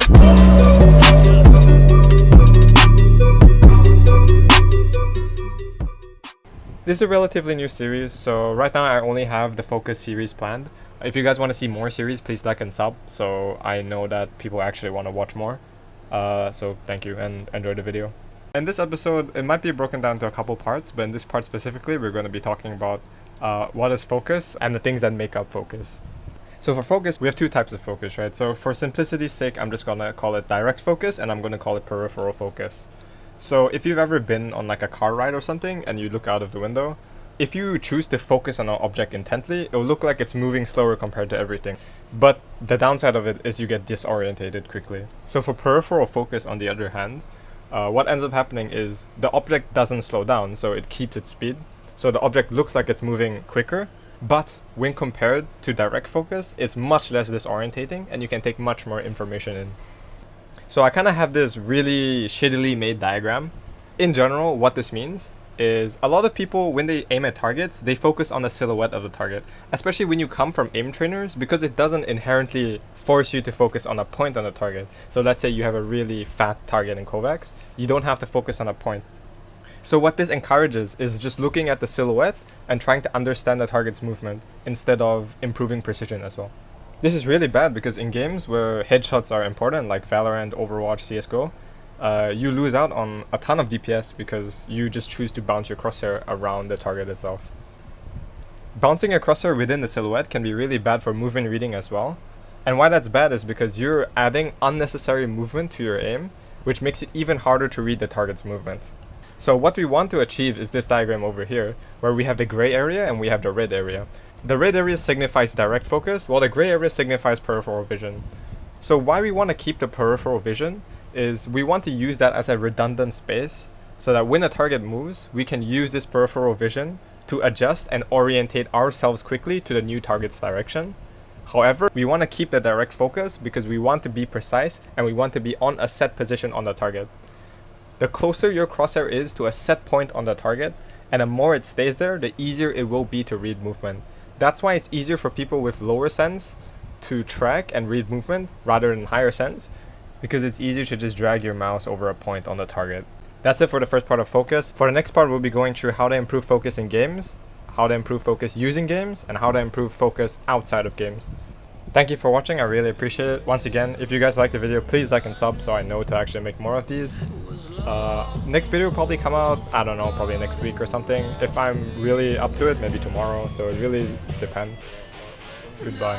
This is a relatively new series, so right now I only have the Focus series planned. If you guys want to see more series, please like and sub, so I know that people actually want to watch more. So thank you and enjoy the video. In this episode, it might be broken down to a couple parts, but in this part specifically, we're going to be talking about what is focus and the things that make up focus. So for focus, we have two types of focus, right? So for simplicity's sake, I'm just going to call it direct focus, and I'm going to call it peripheral focus. So if you've ever been on like a car ride or something and you look out of the window, if you choose to focus on an object intently, it will look like it's moving slower compared to everything. But the downside of it is you get disorientated quickly. So for peripheral focus, on the other hand, what ends up happening is the object doesn't slow down, so it keeps its speed. So the object looks like it's moving quicker, but when compared to direct focus, it's much less disorientating and you can take much more information in. So I kind of have this really shittily made diagram. In general, what this means is a lot of people, when they aim at targets, they focus on the silhouette of the target, especially when you come from aim trainers, because it doesn't inherently force you to focus on a point on a target. So let's say you have a really fat target in Kovacs, you don't have to focus on a point. So what this encourages is just looking at the silhouette and trying to understand the target's movement instead of improving precision as well. This is really bad because in games where headshots are important, like Valorant, Overwatch, CSGO, you lose out on a ton of DPS because you just choose to bounce your crosshair around the target itself. Bouncing a crosshair within the silhouette can be really bad for movement reading as well. And why that's bad is because you're adding unnecessary movement to your aim, which makes it even harder to read the target's movement. So what we want to achieve is this diagram over here, where we have the gray area and we have the red area. The red area signifies direct focus, while the gray area signifies peripheral vision. So why we want to keep the peripheral vision is we want to use that as a redundant space, so that when a target moves, we can use this peripheral vision to adjust and orientate ourselves quickly to the new target's direction. However, we want to keep the direct focus because we want to be precise and we want to be on a set position on the target. The closer your crosshair is to a set point on the target, and the more it stays there, the easier it will be to read movement. That's why it's easier for people with lower sense to track and read movement rather than higher sense, because it's easier to just drag your mouse over a point on the target. That's it for the first part of focus. For the next part, we'll be going through how to improve focus in games, how to improve focus using games, and how to improve focus outside of games. Thank you for watching, I really appreciate it. Once again, if you guys liked the video, please like and sub so I know to actually make more of these. Next video will probably come out, I don't know, probably next week or something. If I'm really up to it, maybe tomorrow, so it really depends. Goodbye.